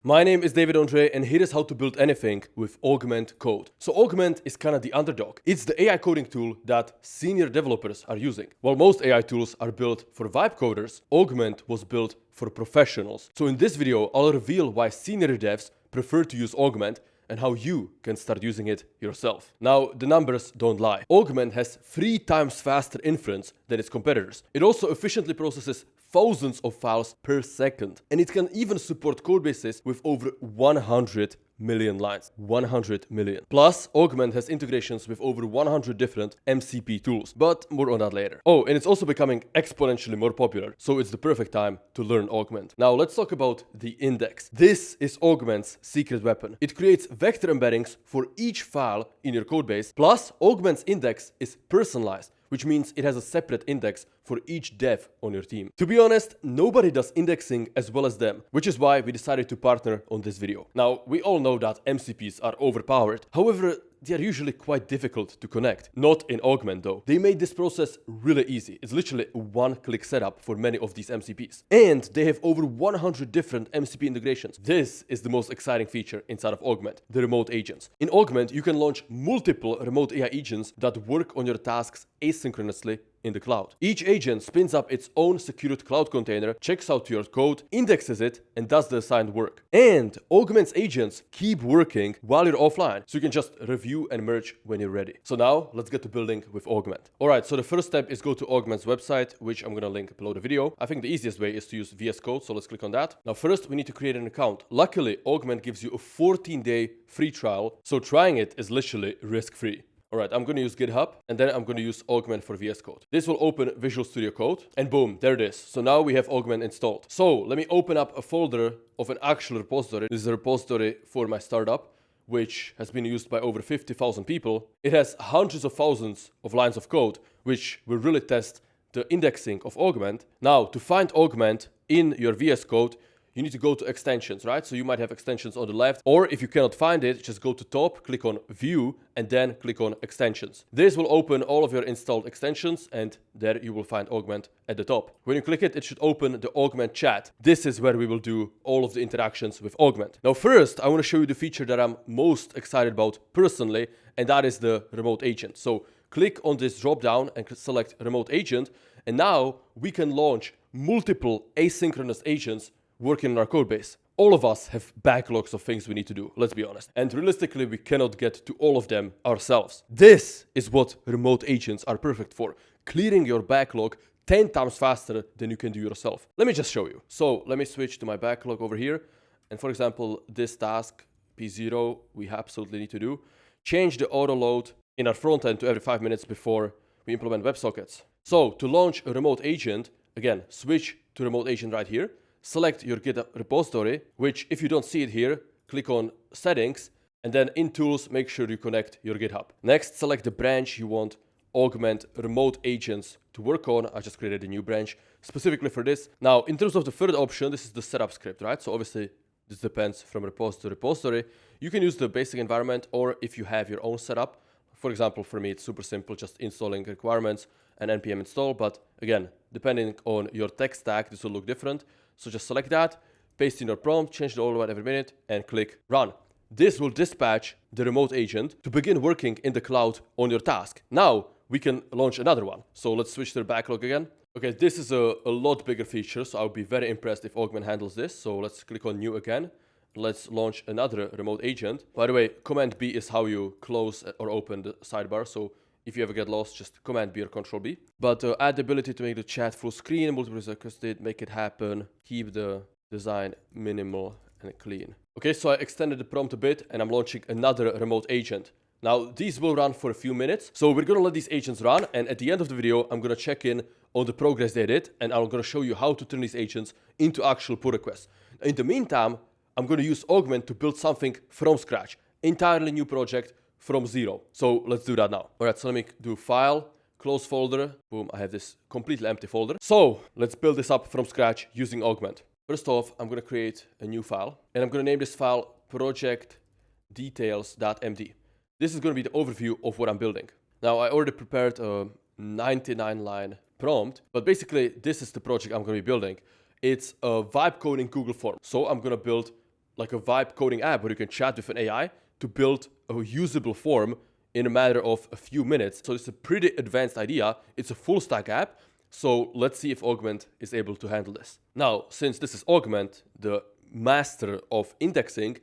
My name is Ondrej, and here is how to build anything with Augment Code. So Augment is kind of the underdog. It's the AI coding tool that senior developers are using. While most AI tools are built for vibe coders, Augment was built for professionals. So in this video, I'll reveal why senior devs prefer to use Augment and how you can start using it yourself. Now, the numbers don't lie. Augment has 3 times faster inference than its competitors. It also efficiently processes thousands of files per second. And it can even support codebases with over 100 million lines. 100 million. Plus, Augment has integrations with over 100 different MCP tools. But more on that later. Oh, and it's also becoming exponentially more popular. So it's the perfect time to learn Augment. Now, let's talk about the index. This is Augment's secret weapon. It creates vector embeddings for each file in your codebase. Plus, Augment's index is personalized, which means it has a separate index for each dev on your team. To be honest, nobody does indexing as well as them, which is why we decided to partner on this video. Now, we all know that MCPs are overpowered. However, they are usually quite difficult to connect. Not in Augment though. They made this process really easy. It's literally a one-click setup for many of these MCPs. And they have over 100 different MCP integrations. This is the most exciting feature inside of Augment, the remote agents. In Augment, you can launch multiple remote AI agents that work on your tasks asynchronously in the cloud. Each agent spins up its own secured cloud container, checks out your code, indexes it, and does the assigned work. And Augment's agents keep working while you're offline, so you can just review and merge when you're ready. So now, let's get to building with Augment. Alright, so the first step is go to Augment's website, which I'm gonna link below the video. I think the easiest way is to use VS Code, so let's click on that. Now first, we need to create an account. Luckily, Augment gives you a 14-day free trial, so trying it is literally risk-free. Alright, I'm going to use GitHub, and then I'm going to use Augment for VS Code. This will open Visual Studio Code, and boom, there it is. So now we have Augment installed. So let me open up a folder of an actual repository. This is a repository for my startup, which has been used by over 50,000 people. It has hundreds of thousands of lines of code, which will really test the indexing of Augment. Now, to find Augment in your VS Code, you need to go to extensions, right? So you might have extensions on the left, or if you cannot find it, just go to top, click on view, and then click on extensions. This will open all of your installed extensions, and there you will find Augment at the top. When you click it, it should open the Augment chat. This is where we will do all of the interactions with Augment. Now first, I want to show you the feature that I'm most excited about personally, and that is the remote agent. So click on this drop down and select remote agent, and now we can launch multiple asynchronous agents working on our code base. All of us have backlogs of things we need to do, let's be honest. And realistically, we cannot get to all of them ourselves. This is what remote agents are perfect for. Clearing your backlog 10 times faster than you can do yourself. Let me just show you. So let me switch to my backlog over here. And for example, this task, P0, we absolutely need to do. Change the auto load in our front end to every 5 minutes before we implement WebSockets. So to launch a remote agent, again, switch to remote agent right here. Select your GitHub repository, which if you don't see it here, click on settings, and then in tools, make sure you connect your GitHub. Next, select the branch you want Augment remote agents to work on. I just created a new branch specifically for this. Now, in terms of the third option, this is the setup script, right? So obviously this depends from repository to repository. You can use the basic environment, or if you have your own setup. For example, for me, it's super simple, just installing requirements and npm install. But again, depending on your tech stack, this will look different. So just select that, paste in your prompt, change the auto every minute, and click run. This will dispatch the remote agent to begin working in the cloud on your task. Now we can launch another one. So let's switch to the backlog again. Okay, this is a lot bigger feature, so I would be very impressed if Augment handles this. So let's click on new again. Let's launch another remote agent. By the way, Command B is how you close or open the sidebar. So if you ever get lost, just Command B or Control B. But add the ability to make the chat full screen, multiple requested, make it happen, keep the design minimal and clean. Okay, so I extended the prompt a bit and I'm launching another remote agent. Now, these will run for a few minutes. So we're gonna let these agents run, and at the end of the video, I'm gonna check in on the progress they did, and I'm gonna show you how to turn these agents into actual pull requests. In the meantime, I'm gonna use Augment to build something from scratch, entirely new project, from zero. So let's do that now. All right, so let me do file, close folder. Boom, I have this completely empty folder. So let's build this up from scratch using Augment. First off, I'm gonna create a new file, and I'm gonna name this file projectdetails.md. This is gonna be the overview of what I'm building. Now, I already prepared a 99-line prompt, but basically this is the project I'm gonna be building. It's a vibe coding Google form. So I'm gonna build like a vibe coding app where you can chat with an AI to build a usable form in a matter of a few minutes. So it's a pretty advanced idea. It's a full stack app. So let's see if Augment is able to handle this. Now, since this is Augment, the master of indexing,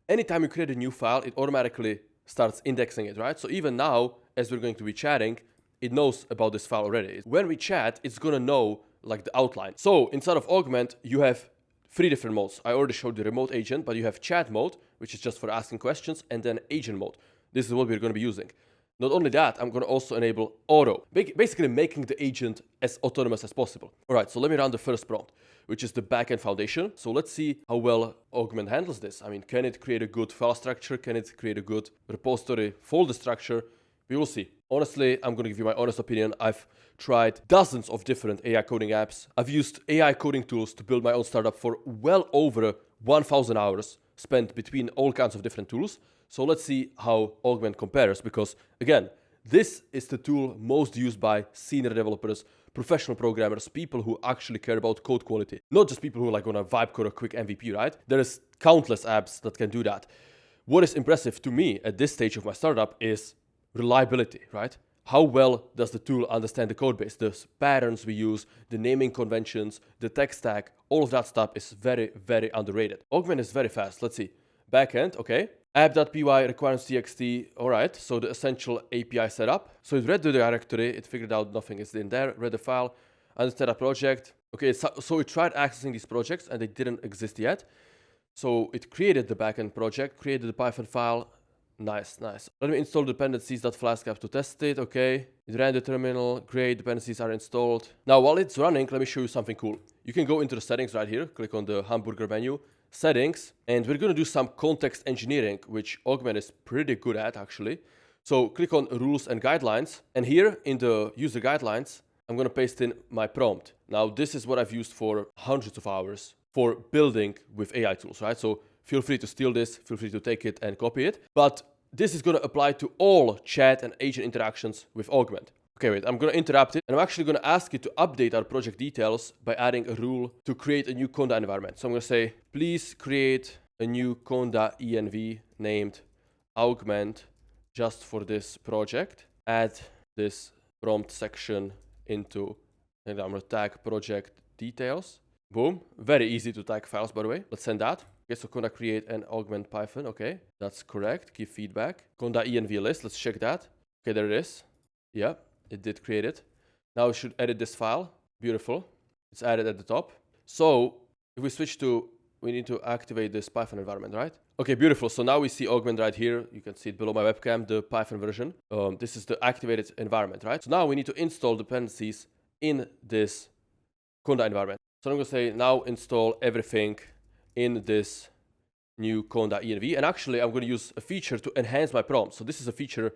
anytime you create a new file, it automatically starts indexing it, right? So even now, as we're going to be chatting, it knows about this file already. When we chat, it's gonna know like the outline. So inside of Augment, you have 3 different modes. I already showed the remote agent, but you have chat mode, which is just for asking questions, and then agent mode. This is what we're gonna be using. Not only that, I'm gonna also enable auto, basically making the agent as autonomous as possible. All right, so let me run the first prompt, which is the backend foundation. So let's see how well Augment handles this. I mean, can it create a good file structure? Can it create a good repository folder structure? We will see. Honestly, I'm gonna give you my honest opinion. I've tried dozens of different AI coding apps. I've used AI coding tools to build my own startup for well over 1,000 hours spent between all kinds of different tools. So let's see how Augment compares, because again, this is the tool most used by senior developers, professional programmers, people who actually care about code quality. Not just people who like want to vibe code a quick MVP, right? There's countless apps that can do that. What is impressive to me at this stage of my startup is reliability, right? How well does the tool understand the code base, the patterns we use, the naming conventions, the tech stack, all of that stuff is very, very underrated. Augment is very fast. Let's see. Backend, okay. App.py requirements txt, all right. So the essential API setup. So it read the directory, it figured out nothing is in there, read the file, understood a project. Okay, so it tried accessing these projects and they didn't exist yet. So it created the backend project, created the Python file. Nice, nice. Let me install dependencies.flask app to test it. Okay. It ran the terminal. Great. Dependencies are installed. Now, while it's running, let me show you something cool. You can go into the settings right here. Click on the hamburger menu, settings, and we're going to do some context engineering, which Augment is pretty good at actually. So click on rules and guidelines. And here in the user guidelines, I'm going to paste in my prompt. Now, this is what I've used for hundreds of hours for building with AI tools, right? So feel free to steal this, feel free to take it and copy it. But this is going to apply to all chat and agent interactions with Augment. Okay, wait, I'm going to interrupt it. And I'm actually going to ask it to update our project details by adding a rule to create a new Conda environment. So I'm going to say, please create a new Conda env named Augment just for this project. Add this prompt section into, and I'm going to tag project details. Boom. Very easy to tag files, by the way. Let's send that. Okay, so Conda create an Augment Python. Okay, that's correct. Give feedback. Conda env list. Let's check that. Okay, there it is. Yeah, it did create it. Now we should edit this file. Beautiful. It's added at the top. So if we switch to, we need to activate this Python environment, right? Okay, beautiful. So now we see Augment right here. You can see it below my webcam, the Python version. This is the activated environment, right? So now we need to install dependencies in this Conda environment. So I'm going to say now install everything in this new Conda env. And actually, I'm going to use a feature to enhance my prompt. So this is a feature,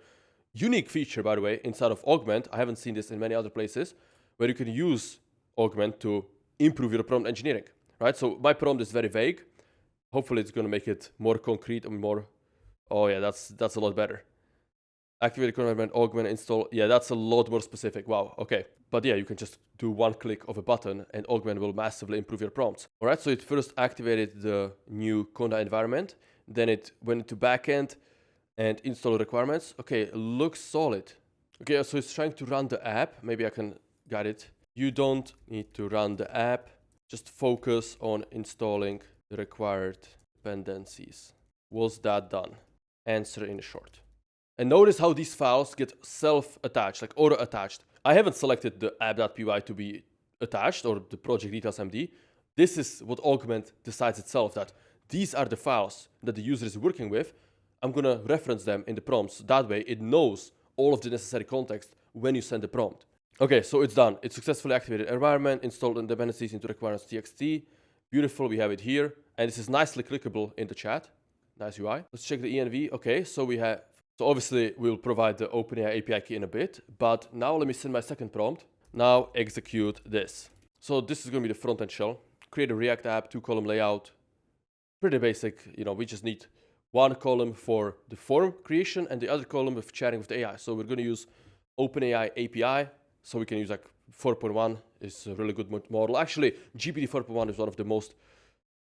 unique feature, by the way, inside of Augment. I haven't seen this in many other places, where you can use Augment to improve your prompt engineering, right? So my prompt is very vague. Hopefully, it's going to make it more concrete and more. Oh yeah, that's a lot better. Activate the environment, Augment, install. Yeah, that's a lot more specific. Wow. Okay. But yeah, you can just do one click of a button and Augment will massively improve your prompts. All right. So it first activated the new Conda environment. Then it went into backend and install requirements. Okay. Looks solid. Okay. So it's trying to run the app. Maybe I can guide it. You don't need to run the app. Just focus on installing the required dependencies. Was that done? Answer in short. And notice how these files get self-attached, like auto-attached. I haven't selected the app.py to be attached or the project details MD. This is what Augment decides itself, that these are the files that the user is working with. I'm going to reference them in the prompts. That way it knows all of the necessary context when you send the prompt. Okay, so it's done. It successfully activated environment, installed the dependencies into requirements txt. Beautiful, we have it here. And this is nicely clickable in the chat. Nice UI. Let's check the env. Okay, so we have. So obviously we'll provide the OpenAI API key in a bit, but now let me send my second prompt. Now execute this. So this is going to be the front-end shell. Create a React app, 2-column layout. Pretty basic, we just need one column for the form creation and the other column with chatting with the AI. So we're going to use OpenAI API. So we can use like 4.1 is a really good model. Actually, GPT 4.1 is one of the most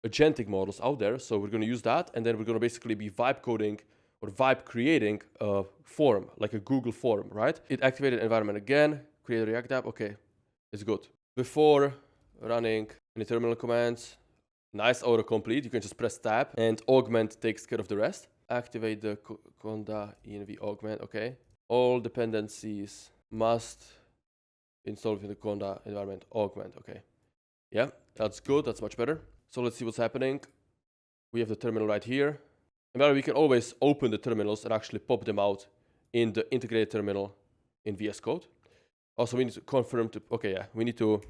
agentic models out there. So we're going to use that, and then we're going to basically be vibe coding or vibe creating a form, like a Google form, right? It activated environment again, create a React app. Okay, it's good. Before running any terminal commands, nice autocomplete. You can just press tab and Augment takes care of the rest. Activate the conda env augment. Okay. All dependencies must install within the conda environment augment. Okay. Yeah, that's good. That's much better. So let's see what's happening. We have the terminal right here. And by the way, we can always open the terminals and actually pop them out in the integrated terminal in VS Code. Also, we need to confirm to, okay, yeah, we need to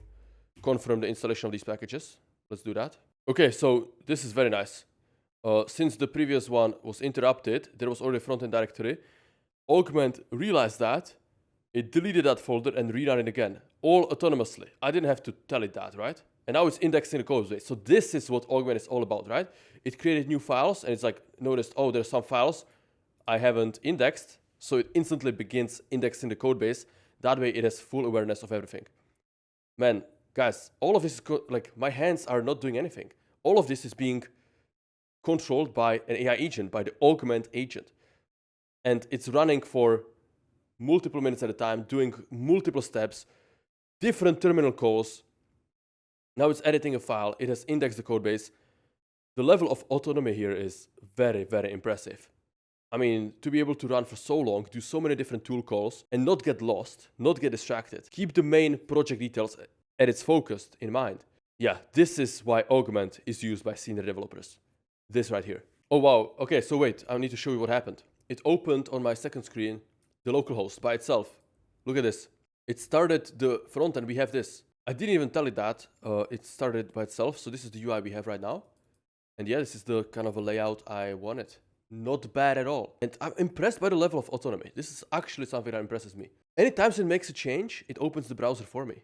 confirm the installation of these packages. Let's do that. Okay, so this is very nice. Since the previous one was interrupted, there was already a front-end directory. Augment realized that, it deleted that folder and rerun it again, all autonomously. I didn't have to tell it that, right? And now it's indexing the Codebase. So this is what Augment is all about, right? It created new files and it's like noticed, oh, there's some files I haven't indexed. So it instantly begins indexing the Codebase. That way it has full awareness of everything. Man, guys, all of this is like my hands are not doing anything. All of this is being controlled by an AI agent, by the Augment agent. And it's running for multiple minutes at a time, doing multiple steps, different terminal calls. Now it's editing a file. It has indexed the Codebase. The level of autonomy here is very, very impressive. I mean, to be able to run for so long, do so many different tool calls, and not get lost, not get distracted. Keep the main project details at its focused in mind. Yeah, this is why Augment is used by senior developers. This right here. Oh, wow. Okay, so wait, I need to show you what happened. It opened on my second screen, the localhost by itself. Look at this. It started the front end. We have this. I didn't even tell it that. It started by itself. So this is the UI we have right now. And yeah, this is the kind of a layout I wanted. Not bad at all. And I'm impressed by the level of autonomy. This is actually something that impresses me. Anytime it makes a change, it opens the browser for me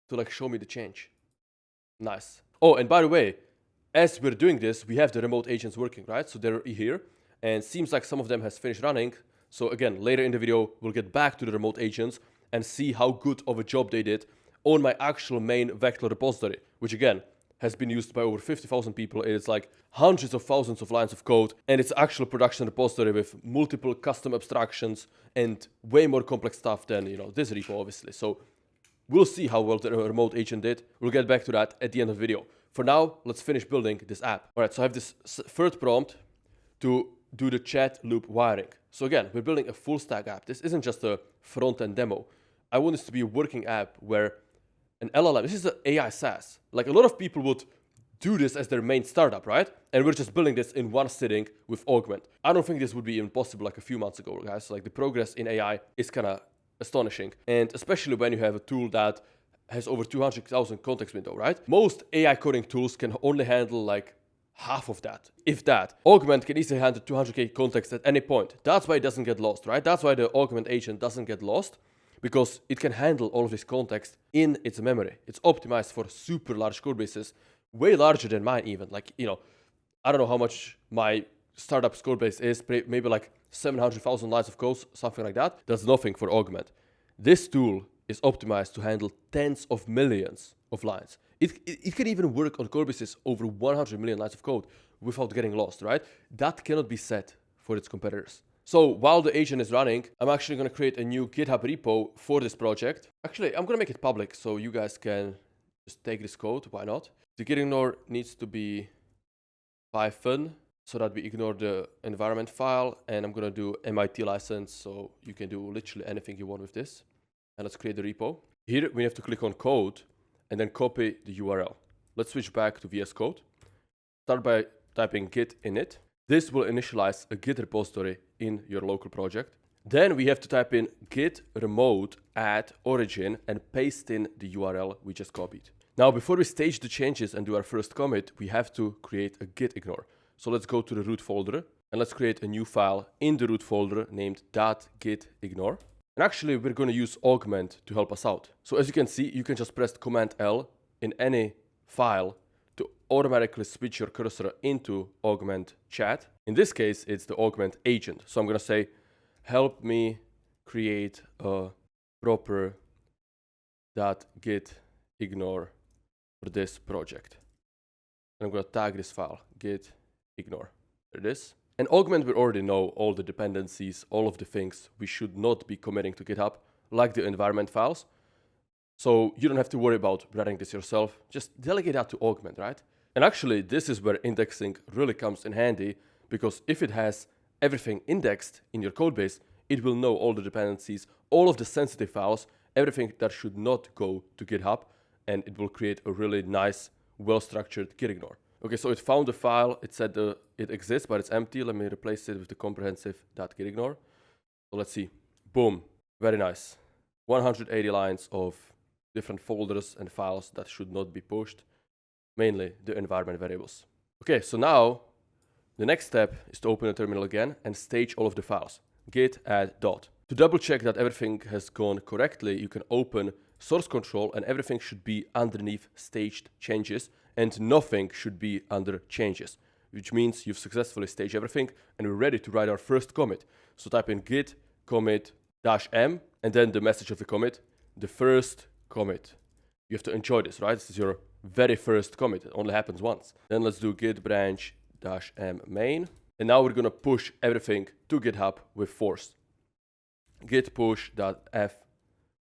to like show me the change. Nice. Oh, and by the way, as we're doing this, we have the remote agents working, right? So they're here and seems like some of them has finished running. So again, later in the video, we'll get back to the remote agents and see how good of a job they did on my actual main vector repository, which again, has been used by over 50,000 people. It's like hundreds of thousands of lines of code, and it's actual production repository with multiple custom abstractions and way more complex stuff than, you know, this repo, obviously. So we'll see how well the remote agent did. We'll get back to that at the end of the video. For now, let's finish building this app. All right, so I have this third prompt to do the chat loop wiring. So again, we're building a full stack app. This isn't just a front-end demo. I want this to be a working app where an LLM, this is an AI SaaS. Like a lot of people would do this as their main startup, right? And we're just building this in one sitting with Augment. I don't think this would be even possible like a few months ago, guys. Like the progress in AI is kind of astonishing. And especially when you have a tool that has over 200,000 context window, right? Most AI coding tools can only handle like half of that, if that. Augment can easily handle 200k context at any point. That's why it doesn't get lost, right? That's why the Augment agent doesn't get lost, because it can handle all of this context in its memory. It's optimized for super large code bases, way larger than mine even. Like, you know, I don't know how much my startup's code base is, maybe like 700,000 lines of code, something like that. That's nothing for Augment. This tool is optimized to handle tens of millions of lines. It can even work on code bases over 100 million lines of code without getting lost, right? That cannot be said for its competitors. So while the agent is running, I'm actually going to create a new GitHub repo for this project. Actually, I'm going to make it public so you guys can just take this code. Why not? The git ignore needs to be Python so that we ignore the environment file. And I'm going to do MIT license so you can do literally anything you want with this. And let's create the repo. Here we have to click on code and then copy the URL. Let's switch back to VS Code. Start by typing git init. This will initialize a Git repository in your local project. Then we have to type in git remote add origin and paste in the URL we just copied. Now, before we stage the changes and do our first commit, we have to create a git ignore. So let's go to the root folder and let's create a new file in the root folder named .git ignore. And actually, we're going to use Augment to help us out. So as you can see, you can just press Command L in any file to automatically switch your cursor into Augment chat. In this case, it's the Augment agent. So I'm going to say, help me create a proper .git ignore for this project. I'm going to tag this file, git ignore. There it is. And Augment, we already know all the dependencies, all of the things we should not be committing to GitHub, like the environment files. So you don't have to worry about writing this yourself. Just delegate that to Augment, right? And actually, this is where indexing really comes in handy, because if it has everything indexed in your codebase, it will know all the dependencies, all of the sensitive files, everything that should not go to GitHub, and it will create a really nice, well-structured git ignore. Okay, so it found the file, it said it exists, but it's empty. Let me replace it with the comprehensive.gitignore. So let's see. Boom. Very nice. 180 lines of different folders and files that should not be pushed, mainly the environment variables. Okay, so now the next step is to open the terminal again and stage all of the files. Git add dot. To double check that everything has gone correctly, you can open source control and everything should be underneath staged changes and nothing should be under changes, which means you've successfully staged everything and we're ready to write our first commit. So type in git commit -m and then the message of the commit, the first commit. You have to enjoy this, right? This is your very first commit. It only happens once. Then let's do git branch -m main. And now we're going to push everything to GitHub with force. Git push.f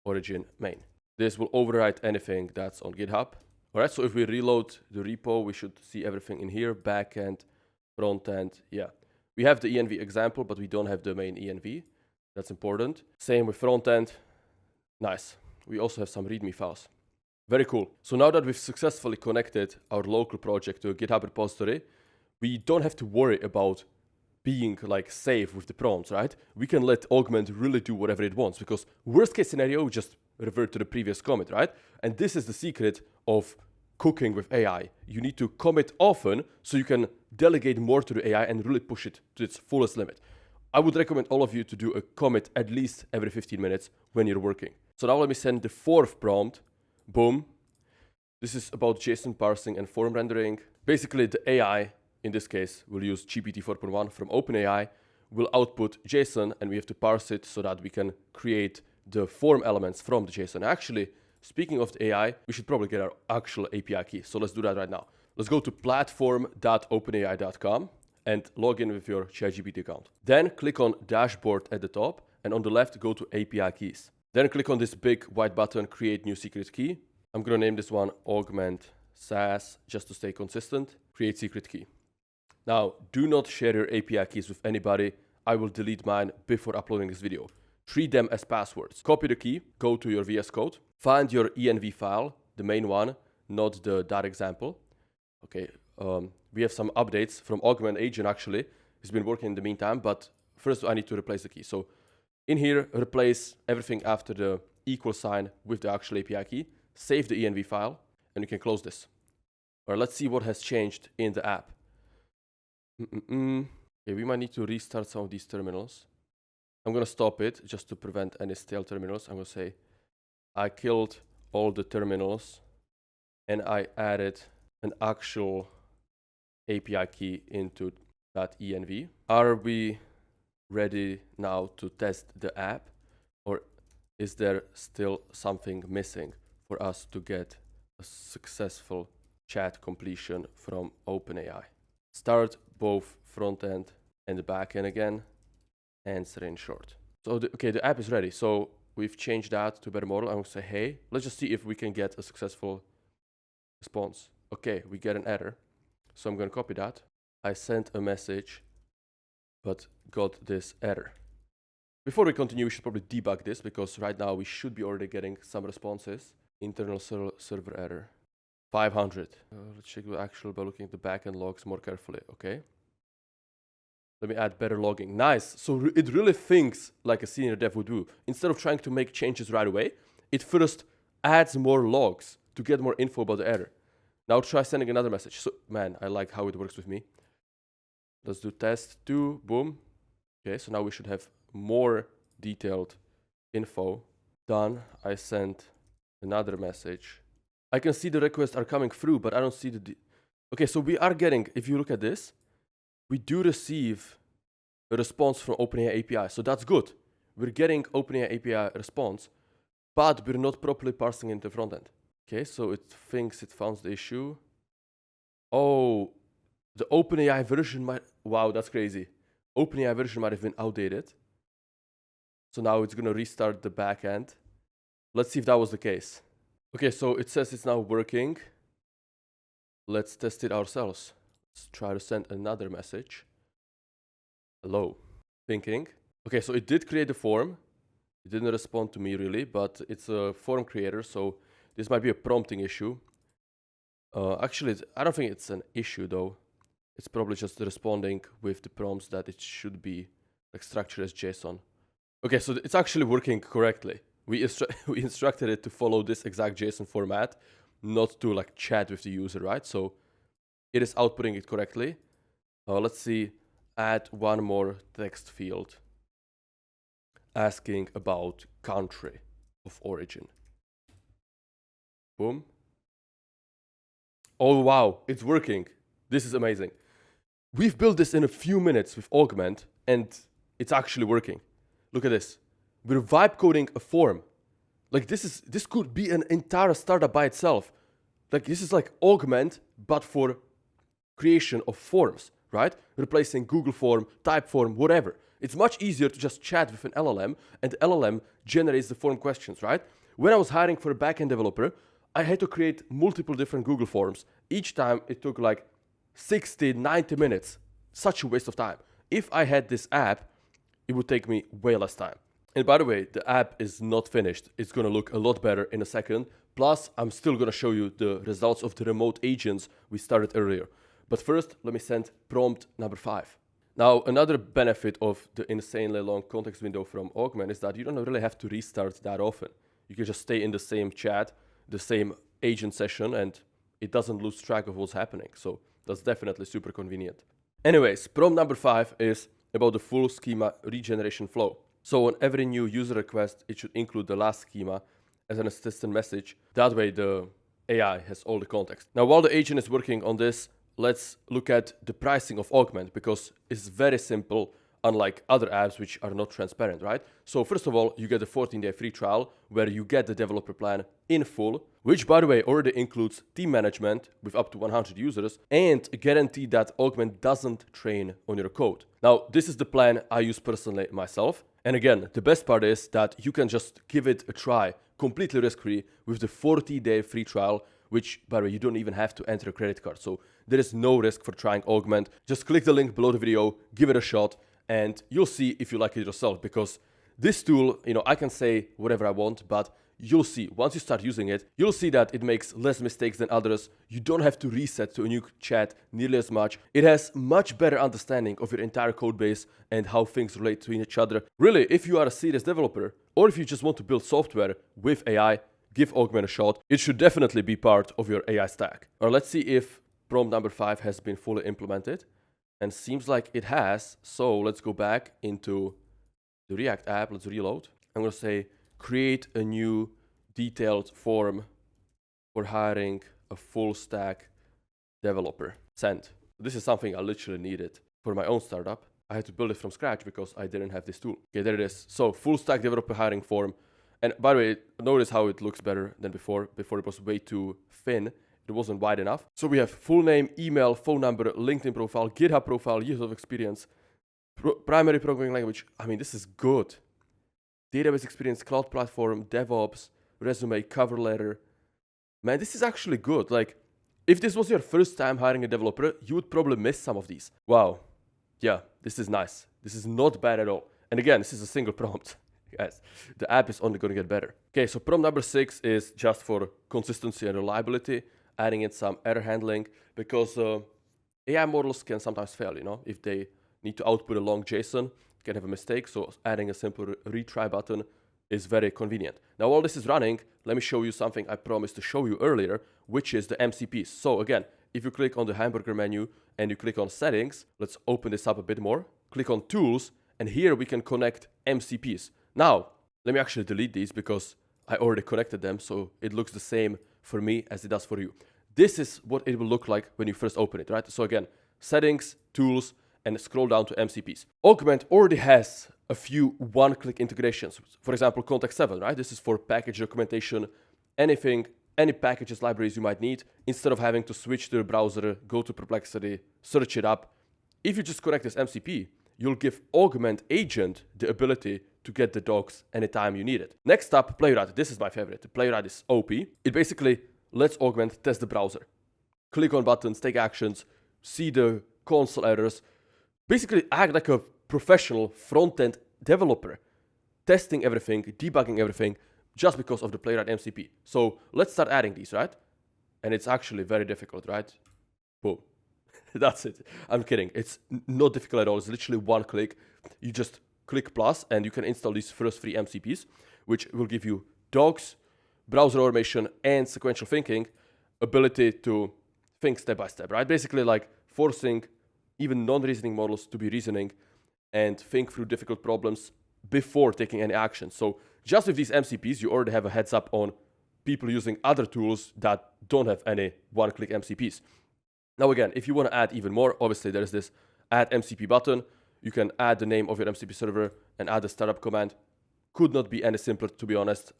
origin main. This will overwrite anything that's on GitHub. All right, so if we reload the repo, we should see everything in here, backend, frontend, yeah. We have the env example, but we don't have the main env. That's important. Same with frontend. Nice. We also have some readme files. Very cool. So now that we've successfully connected our local project to a GitHub repository, we don't have to worry about being like safe with the prompts, right? We can let Augment really do whatever it wants, because worst case scenario, we just revert to the previous commit, right? And this is the secret of cooking with AI. You need to commit often so you can delegate more to the AI and really push it to its fullest limit. I would recommend all of you to do a commit at least every 15 minutes when you're working. So now let me send the fourth prompt. Boom. This is about JSON parsing and form rendering. Basically, the AI, in this case, we'll use GPT 4.1 from OpenAI, will output JSON and we have to parse it so that we can create the form elements from the JSON. Actually, speaking of the AI, we should probably get our actual API key. So let's do that right now. Let's go to platform.openai.com and log in with your ChatGPT account. Then click on dashboard at the top and on the left, go to API keys. Then click on this big white button, create new secret key. I'm going to name this one Augment SaaS just to stay consistent. Create secret key. Now, do not share your API keys with anybody. I will delete mine before uploading this video. Treat them as passwords. Copy the key, go to your VS Code, find your env file, the main one, not the .example. Okay, we have some updates from Augment agent actually. It's been working in the meantime, but first I need to replace the key. So in here, replace everything after the equal sign with the actual API key, save the env file, and you can close this. All right, let's see what has changed in the app. Okay, we might need to restart some of these terminals. I'm going to stop it just to prevent any stale terminals. I'm going to say I killed all the terminals and I added an actual API key into that env. Are we ready now to test the app, or is there still something missing for us to get a successful chat completion from OpenAI? Start both front end and the back end again. Answer in short. So the app is ready. So we've changed that to a better model. I'm going to say, hey, let's just see if we can get a successful response. Okay, we get an error. So I'm going to copy that. I sent a message, but got this error. Before we continue, we should probably debug this, because right now we should be already getting some responses. Internal server error. 500. Let's check the actual by looking at the backend logs more carefully. Okay. Let me add better logging. Nice. So it really thinks like a senior dev would do. Instead of trying to make changes right away, it first adds more logs to get more info about the error. Now try sending another message. So, man, I like how it works with me. Let's do test 2. Boom. Okay, so now we should have more detailed info. Done. I sent another message. I can see the requests are coming through, but I don't see the... Okay, so we are getting, if you look at this, we do receive a response from OpenAI API. So that's good. We're getting OpenAI API response, but we're not properly parsing into front end. Okay, so it thinks it found the issue. Oh, the OpenAI version might... Wow, that's crazy. OpenAI version might have been outdated. So now it's going to restart the backend. Let's see if that was the case. Okay, so it says it's now working. Let's test it ourselves. Let's try to send another message. Hello. Thinking. Okay, so it did create the form. It didn't respond to me really, but it's a form creator, so this might be a prompting issue. Actually, I don't think it's an issue though. It's probably just responding with the prompts that it should be like structured as JSON. Okay, so it's actually working correctly. We instructed it to follow this exact JSON format, not to like chat with the user, right? So it is outputting it correctly. Let's see, add one more text field asking about country of origin. Boom. Oh, wow, it's working. This is amazing. We've built this in a few minutes with Augment, and it's actually working. Look at this. We're vibe coding a form. Like this could be an entire startup by itself. Like this is like Augment, but for creation of forms, right? Replacing Google form, Typeform, whatever. It's much easier to just chat with an LLM, and the LLM generates the form questions, right? When I was hiring for a backend developer, I had to create multiple different Google forms. Each time it took like 60, 90 minutes. Such a waste of time. If I had this app, it would take me way less time. And by the way, the app is not finished. It's going to look a lot better in a second. Plus, I'm still going to show you the results of the remote agents we started earlier. But first, let me send prompt number 5. Now, another benefit of the insanely long context window from Augment is that you don't really have to restart that often. You can just stay in the same chat, the same agent session, and it doesn't lose track of what's happening. So that's definitely super convenient. Anyways, prompt number 5 is about the full schema regeneration flow. So on every new user request, it should include the last schema as an assistant message. That way the AI has all the context. Now, while the agent is working on this, let's look at the pricing of Augment, because it's very simple, unlike other apps which are not transparent, right? So first of all, you get a 14-day free trial where you get the developer plan in full, which by the way already includes team management with up to 100 users and a guarantee that Augment doesn't train on your code. Now, this is the plan I use personally myself. And again, the best part is that you can just give it a try completely risk-free with the 40-day free trial, which, by the way, you don't even have to enter a credit card. So there is no risk for trying Augment. Just click the link below the video, give it a shot, and you'll see if you like it yourself, because this tool, I can say whatever I want, but you'll see, once you start using it, you'll see that it makes less mistakes than others. You don't have to reset to a new chat nearly as much. It has much better understanding of your entire code base and how things relate to each other. Really, if you are a serious developer, or if you just want to build software with AI, give Augment a shot. It should definitely be part of your AI stack. Or let's see if prompt number 5 has been fully implemented. And seems like it has. So let's go back into the React app. Let's reload. I'm going to say, create a new detailed form for hiring a full stack developer. Send. This is something I literally needed for my own startup. I had to build it from scratch because I didn't have this tool. Okay, there it is. So full stack developer hiring form. And by the way, notice how it looks better than before. Before it was way too thin. It wasn't wide enough. So we have full name, email, phone number, LinkedIn profile, GitHub profile, years of experience, primary programming language. I mean, this is good. Database experience, cloud platform, DevOps, resume, cover letter. Man, this is actually good. Like, if this was your first time hiring a developer, you would probably miss some of these. Wow. Yeah, this is nice. This is not bad at all. And again, this is a single prompt. Guys, the app is only going to get better. Okay, so prompt number 6 is just for consistency and reliability, adding in some error handling, because AI models can sometimes fail, if they need to output a long JSON, can have a mistake. So adding a simple retry button is very convenient. Now, while this is running, let me show you something I promised to show you earlier, which is the MCPs. So again, if you click on the hamburger menu and you click on settings, let's open this up a bit more. Click on tools, and here we can connect MCPs. Now, let me actually delete these because I already connected them, so it looks the same for me as it does for you. This is what it will look like when you first open it, right? So again, settings, tools, and scroll down to MCPs. Augment already has a few one-click integrations. For example, Context 7, right? This is for package documentation, anything any packages, libraries you might need, instead of having to switch to the browser, go to Perplexity, search it up. If you just connect this MCP, you'll give Augment Agent the ability to get the docs anytime you need it. Next up, Playwright. This is my favorite. Playwright is OP. It basically lets Augment test the browser. Click on buttons, take actions, see the console errors. Basically act like a professional front-end developer, testing everything, debugging everything, just because of the Playwright MCP. So let's start adding these, right? And it's actually very difficult, right? Boom. That's it. I'm kidding. It's not difficult at all. It's literally one click. You just click plus and you can install these first 3 MCPs, which will give you docs, browser automation, and sequential thinking, ability to think step by step, right? Basically like forcing even non-reasoning models to be reasoning and think through difficult problems before taking any action. So just with these MCPs, you already have a heads up on people using other tools that don't have any one-click MCPs. Now again, if you want to add even more, obviously there is this add MCP button. You can add the name of your MCP server and add the startup command. Could not be any simpler, to be honest.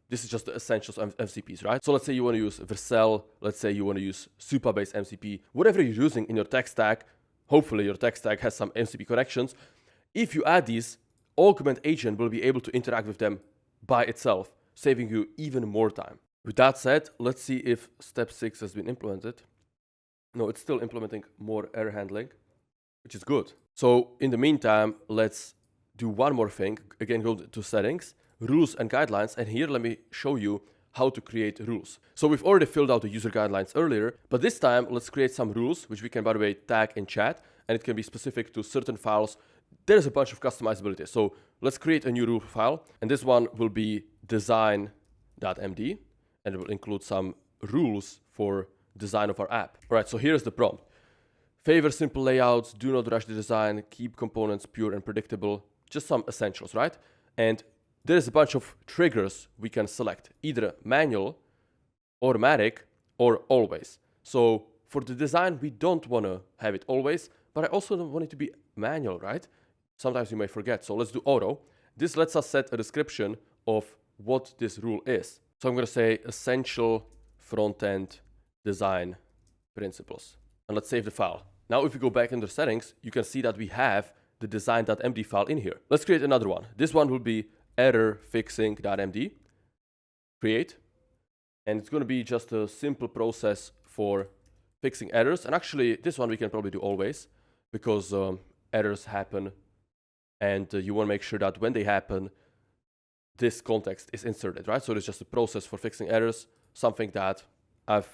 This is just the essentials of MCPs, right? So let's say you want to use Vercel, let's say you want to use Supabase MCP, whatever you're using in your tech stack. Hopefully your tech stack has some MCP connections. If you add these, Augment Agent will be able to interact with them by itself, saving you even more time. With that said, let's see if step 6 has been implemented. No, it's still implementing more error handling, which is good. So in the meantime, let's do one more thing. Again, go to settings, rules and guidelines. And here, let me show you how to create rules. So we've already filled out the user guidelines earlier, but this time let's create some rules, which we can, by the way, tag in chat, and it can be specific to certain files. There's a bunch of customizability. So let's create a new rule file, and this one will be design.md, and it will include some rules for design of our app. All right, so here's the prompt. Favor simple layouts, do not rush the design, keep components pure and predictable, just some essentials, right? And there's a bunch of triggers we can select, either manual, automatic, or always. So for the design, we don't want to have it always, but I also don't want it to be manual, right? Sometimes you may forget, so let's do auto. This lets us set a description of what this rule is. So I'm going to say essential front-end design principles. And let's save the file. Now, if we go back into settings, you can see that we have the design.md file in here. Let's create another one. This one will be error fixing.md. Create. And it's going to be just a simple process for fixing errors. And actually, this one we can probably do always, because errors happen. And you want to make sure that when they happen, this context is inserted, right? So it's just a process for fixing errors, something that I've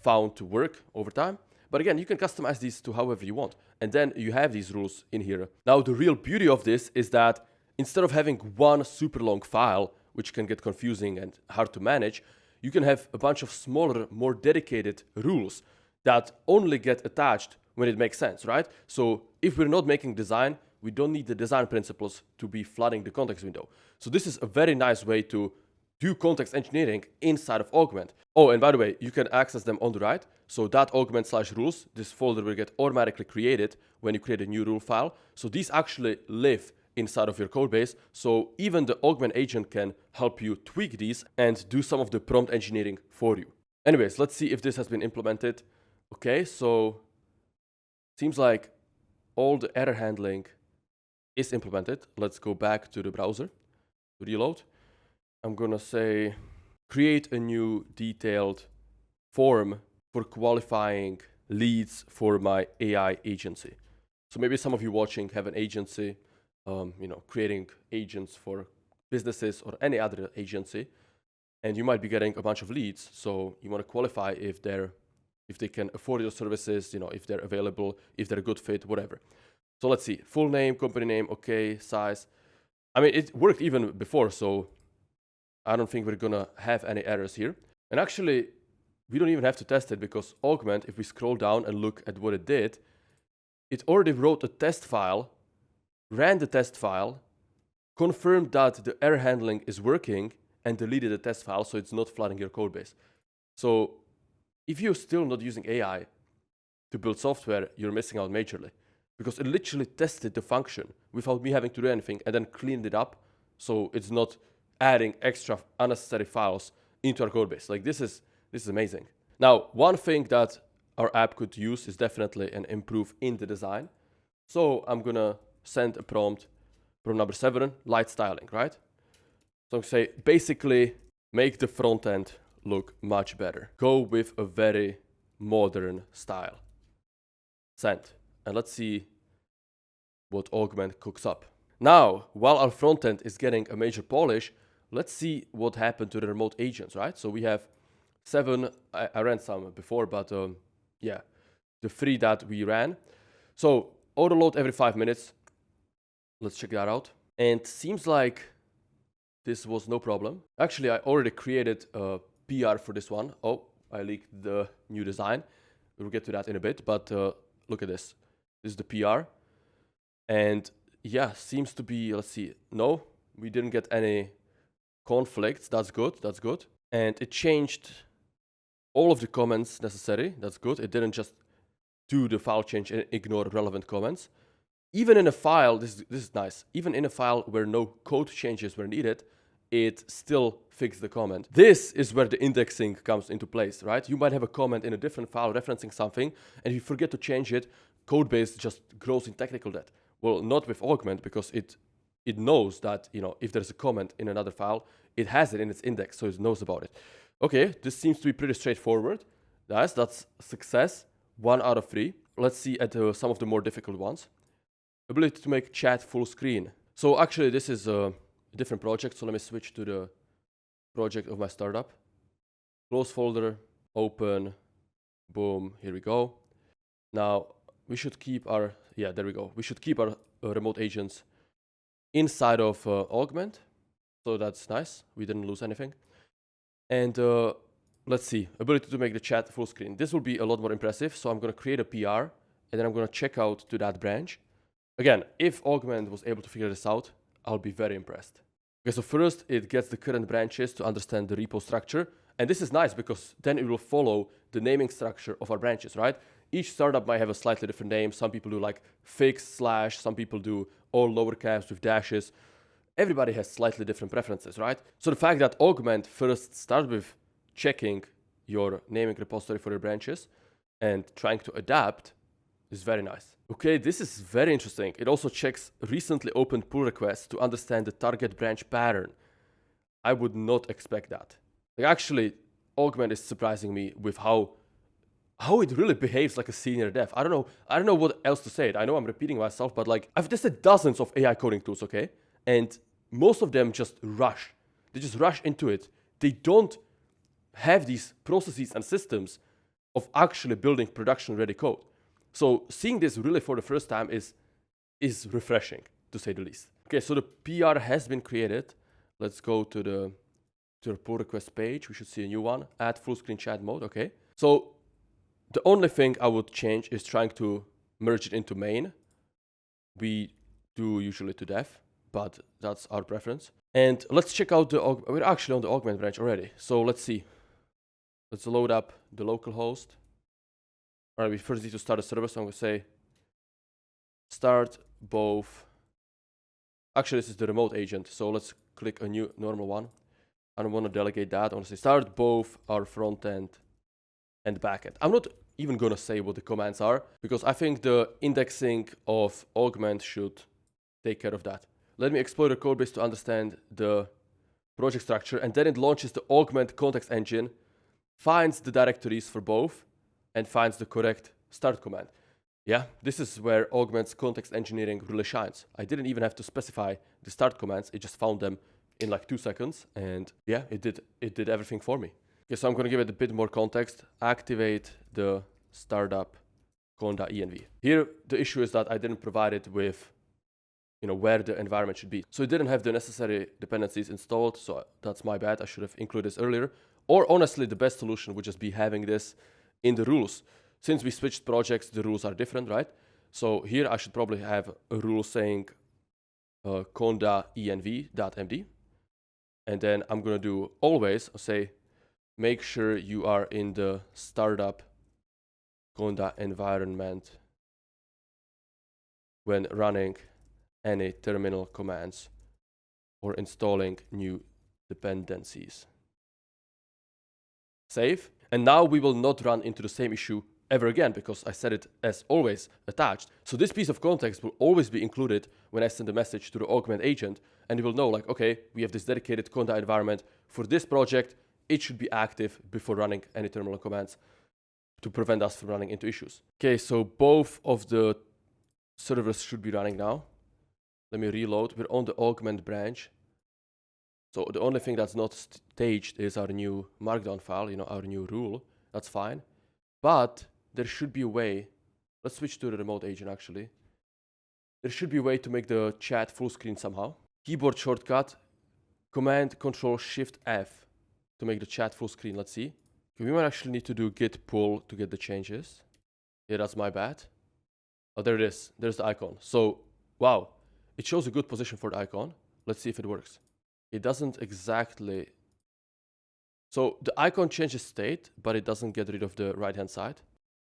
found to work over time. But again, you can customize these to however you want. And then you have these rules in here. Now, the real beauty of this is that instead of having one super long file, which can get confusing and hard to manage, you can have a bunch of smaller, more dedicated rules that only get attached when it makes sense, right? So if we're not making design, we don't need the design principles to be flooding the context window. So this is a very nice way to do context engineering inside of Augment. Oh, and by the way, you can access them on the right. So that augment/rules, this folder will get automatically created when you create a new rule file. So these actually live inside of your code base. So even the Augment agent can help you tweak these and do some of the prompt engineering for you. Anyways, let's see if this has been implemented. Okay, so seems like all the error handling is implemented. Let's go back to the browser, reload. I'm gonna say, create a new detailed form for qualifying leads for my AI agency. So maybe some of you watching have an agency, creating agents for businesses or any other agency, and you might be getting a bunch of leads. So you want to qualify if they can afford your services, if they're available, if they're a good fit, whatever. So let's see, full name, company name, okay, size. I mean, it worked even before, so I don't think we're gonna have any errors here. And actually, we don't even have to test it, because Augment, if we scroll down and look at what it did, it already wrote a test file, ran the test file, confirmed that the error handling is working, and deleted the test file, so it's not flooding your code base. So if you're still not using AI to build software, you're missing out majorly, because it literally tested the function without me having to do anything and then cleaned it up, so it's not adding extra unnecessary files into our code base. Like this is amazing. Now, one thing that our app could use is definitely an improve in the design. So I'm gonna send a prompt number 7, light styling, right? So I'm gonna say basically make the front end look much better. Go with a very modern style. Send. And let's see what Augment cooks up. Now, while our front end is getting a major polish, let's see what happened to the remote agents, right? So we have 7, I ran some before, but yeah, the 3 that we ran. So auto load every 5 minutes. Let's check that out. And seems like this was no problem. Actually, I already created a PR for this one. Oh, I leaked the new design. We'll get to that in a bit, but look at this. This is the PR. And yeah, seems to be, let's see. No, we didn't get any conflicts. That's good, that's good. And it changed all of the comments necessary. That's good. It didn't just do the file change and ignore relevant comments. Even in a file, this is nice. Even in a file where no code changes were needed, it still fixed the comment. This is where the indexing comes into place, right? You might have a comment in a different file referencing something, and if you forget to change it, Codebase just grows in technical debt. Well, not with Augment, because it knows that, you know, if there's a comment in another file, it has it in its index, so it knows about it. Okay, this seems to be pretty straightforward. That's success, 1 out of 3. Let's see at some of the more difficult ones. Ability to make chat full screen. So actually this is a different project, so let me switch to the project of my startup. Close folder, open, boom, here we go. Now we should keep our, yeah, there we go. We should keep our remote agents inside of Augment. So that's nice, we didn't lose anything. And let's see, ability to make the chat full screen. This will be a lot more impressive, so I'm gonna create a PR, and then I'm gonna check out to that branch. Again, if Augment was able to figure this out, I'll be very impressed. Okay, so first it gets the current branches to understand the repo structure. And this is nice because then it will follow the naming structure of our branches, right? Each startup might have a slightly different name. Some people do like fixed slash, some people do all lower caps with dashes. Everybody has slightly different preferences, right? So the fact that Augment first started with checking your naming repository for your branches and trying to adapt is very nice. Okay, this is very interesting. It also checks recently opened pull requests to understand the target branch pattern. I would not expect that. Like actually, Augment is surprising me with how it really behaves like a senior dev. I don't know what else to say. I know I'm repeating myself, but like I've tested dozens of AI coding tools, okay? And most of them just rush. They just rush into it. They don't have these processes and systems of actually building production-ready code. So seeing this really for the first time is refreshing, to say the least. Okay, so the PR has been created. Let's go to the pull request page. We should see a new one. Add full screen chat mode. Okay. So the only thing I would change is trying to merge it into main. We do usually to dev, but that's our preference. And let's check out we're actually on the Augment branch already. So let's see. Let's load up the local host. All right, we first need to start a server, so I'm going to say start both. Actually, this is the remote agent, so let's click a new normal one. I don't want to delegate that. I want to say start both our front end and back end. I'm not even going to say what the commands are, because I think the indexing of Augment should take care of that. Let me explore the codebase to understand the project structure, and then it launches the Augment context engine, finds the directories for both, and finds the correct start command. Yeah, this is where Augment's context engineering really shines. I didn't even have to specify the start commands. It just found them in like 2 seconds. And yeah, it did everything for me. Okay, so I'm going to give it a bit more context. Activate the startup conda.env. Here, the issue is that I didn't provide it with, you know, where the environment should be. So it didn't have the necessary dependencies installed. So that's my bad. I should have included this earlier. Or honestly, the best solution would just be having this in the rules. Since we switched projects, the rules are different, right? So here I should probably have a rule saying conda.env.md. And then I'm going to do always say, make sure you are in the startup conda environment when running any terminal commands or installing new dependencies. Save. And now we will not run into the same issue ever again because I set it as always attached. So this piece of context will always be included when I send a message to the Augment agent, and it will know like, okay, we have this dedicated conda environment for this project. It should be active before running any terminal commands to prevent us from running into issues. Okay, so both of the servers should be running now. Let me reload. We're on the Augment branch. So the only thing that's not staged is our new markdown file, our new rule. That's fine. But there should be a way. Let's switch to the remote agent actually. There should be a way to make the chat full screen somehow. Keyboard shortcut, Command Control Shift F to make the chat full screen. Let's see. We might actually need to do git pull to get the changes. Yeah, that's my bad. Oh, there it is. There's the icon. So, wow. It shows a good position for the icon. Let's see if it works. It doesn't exactly. So the icon changes state, but it doesn't get rid of the right-hand side.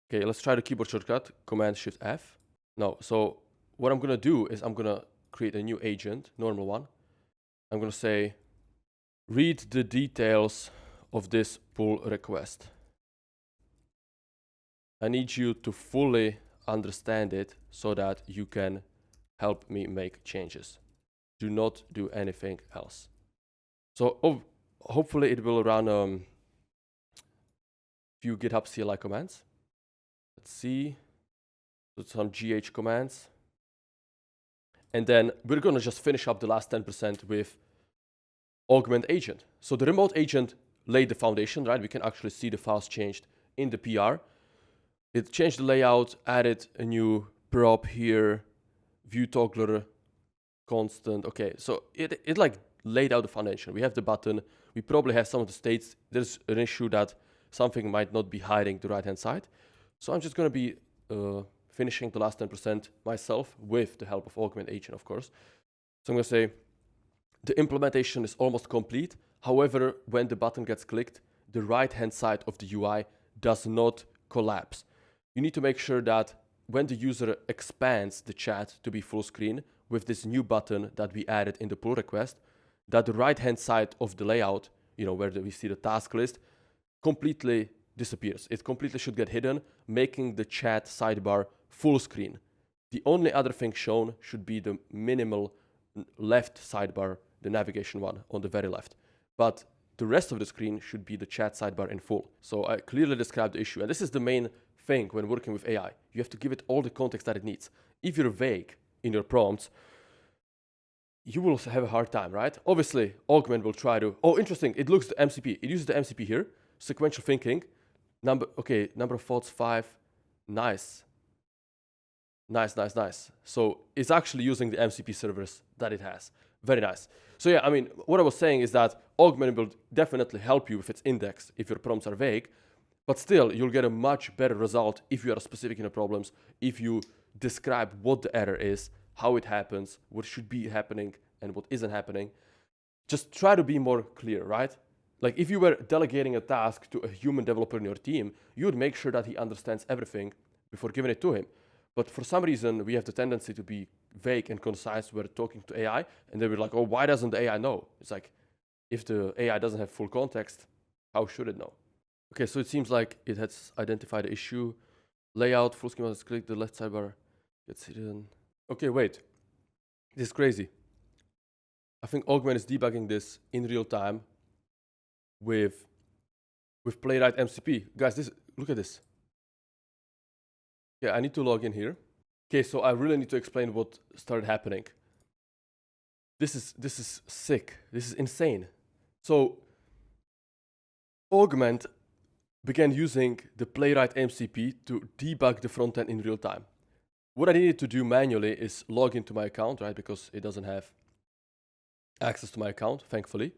Okay, let's try the keyboard shortcut, Command Shift F. No, so what I'm gonna do is I'm gonna create a new agent, normal one. I'm gonna say, read the details of this pull request. I need you to fully understand it so that you can help me make changes. Do not do anything else. So hopefully it will run a few GitHub CLI commands. Let's see. So some GH commands. And then we're gonna just finish up the last 10% with Augment agent. So the remote agent laid the foundation, right? We can actually see the files changed in the PR. It changed the layout, added a new prop here, view toggler, constant. Okay, so it like laid out the foundation. We have the button. We probably have some of the states. There's an issue that something might not be hiding the right-hand side. So I'm just gonna be finishing the last 10% myself with the help of Augment agent, of course. So I'm gonna say, the implementation is almost complete. However, when the button gets clicked, the right-hand side of the UI does not collapse. You need to make sure that when the user expands the chat to be full screen with this new button that we added in the pull request, that the right-hand side of the layout, where we see the task list, completely disappears. It completely should get hidden, making the chat sidebar full screen. The only other thing shown should be the minimal left sidebar, the navigation one on the very left. But the rest of the screen should be the chat sidebar in full. So I clearly described the issue. And this is the main thing when working with AI. You have to give it all the context that it needs. If you're vague in your prompts, you will have a hard time, right? Obviously, Augment will try to, oh, interesting, it looks the MCP. It uses the MCP here, sequential thinking. Number of thoughts, 5. Nice. Nice. So it's actually using the MCP servers that it has. Very nice. So yeah, I mean, what I was saying is that Augment will definitely help you with its index if your prompts are vague, but still, you'll get a much better result if you are specific in your problems, if you describe what the error is, how it happens, what should be happening, and what isn't happening. Just try to be more clear, right? Like if you were delegating a task to a human developer in your team, you would make sure that he understands everything before giving it to him. But for some reason, we have the tendency to be vague and concise. We're talking to AI, and they were like, oh, why doesn't the AI know? It's like, if the AI doesn't have full context, how should it know? Okay, so it seems like it has identified the issue. Layout, full schema, let's click the left sidebar, gets hidden. Okay, wait. This is crazy. I think Augment is debugging this in real time with Playwright MCP. Guys, look at this. Yeah, I need to log in here. Okay, so I really need to explain what started happening. This is sick. This is insane. So Augment began using the Playwright MCP to debug the front end in real time. What I needed to do manually is log into my account, right? Because it doesn't have access to my account, thankfully.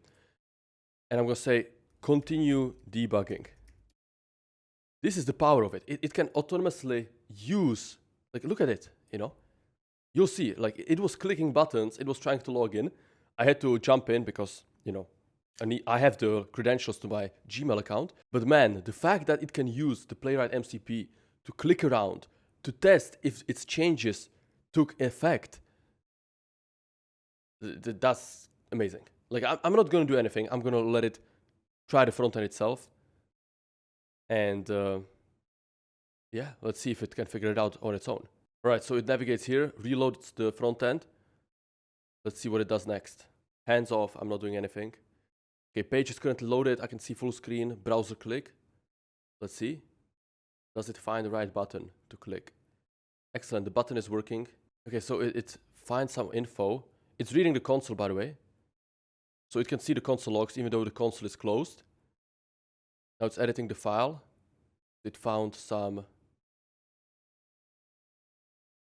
And I'm going to say, continue debugging. This is the power of it. It can autonomously use, like, look at it, You'll see, like, it was clicking buttons. It was trying to log in. I had to jump in because, I have the credentials to my Gmail account. But man, the fact that it can use the Playwright MCP to click around, to test if its changes took effect, that's amazing. Like, I'm not going to do anything. I'm going to let it try the front end itself. And yeah, let's see if it can figure it out on its own. All right, so it navigates here, reloads the front end. Let's see what it does next. Hands off, I'm not doing anything. Okay, page is currently loaded. I can see full screen, browser click. Let's see. Does it find the right button to click? Excellent, the button is working. Okay, so it finds some info. It's reading the console, by the way. So it can see the console logs even though the console is closed. Now it's editing the file. It found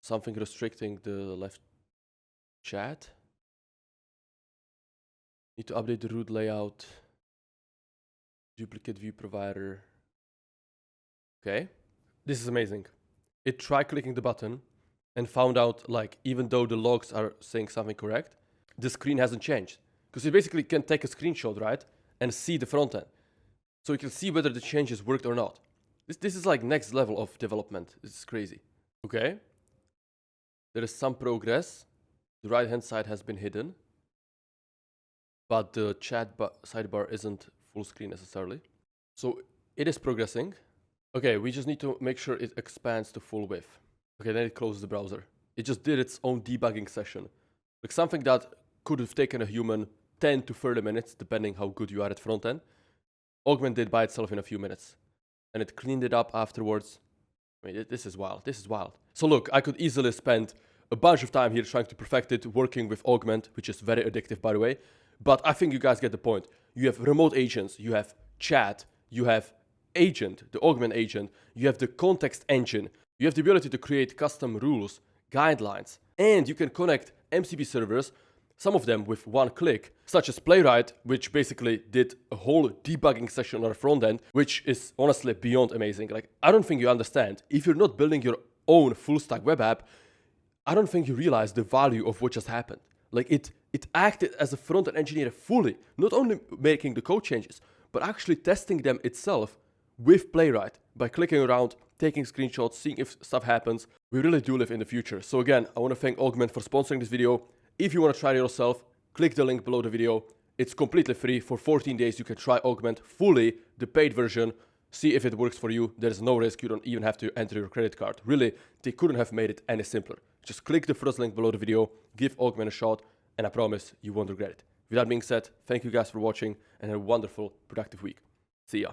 something restricting the left chat. Need to update the root layout. Duplicate view provider. Okay, this is amazing. It tried clicking the button and found out, like, even though the logs are saying something correct, the screen hasn't changed. Because you basically can take a screenshot, right, and see the front end. So you can see whether the changes worked or not. This is like next level of development. This is crazy. Okay. There is some progress. The right-hand side has been hidden. But the chat sidebar isn't full screen necessarily. So it is progressing. Okay, we just need to make sure it expands to full width. Okay, then it closes the browser. It just did its own debugging session. Like something that could have taken a human 10 to 30 minutes, depending how good you are at front end. Augment did by itself in a few minutes. And it cleaned it up afterwards. I mean, this is wild. This is wild. So look, I could easily spend a bunch of time here trying to perfect it, working with Augment, which is very addictive, by the way. But I think you guys get the point. You have remote agents, you have chat, you have agent, the Augment agent, you have the context engine, you have the ability to create custom rules, guidelines, and you can connect MCP servers, some of them with one click, such as Playwright, which basically did a whole debugging session on our front end, which is honestly beyond amazing. Like, I don't think you understand. If you're not building your own full stack web app, I don't think you realize the value of what just happened. Like, it acted as a front-end engineer fully, not only making the code changes, but actually testing them itself with Playwright by clicking around, taking screenshots, seeing if stuff happens. We really do live in the future. So again, I want to thank Augment for sponsoring this video. If you want to try it yourself, click the link below the video. It's completely free. For 14 days, you can try Augment fully, the paid version. See if it works for you. There's no risk. You don't even have to enter your credit card. Really, they couldn't have made it any simpler. Just click the first link below the video, give Augment a shot, and I promise you won't regret it. With that being said, thank you guys for watching and have a wonderful, productive week. See ya.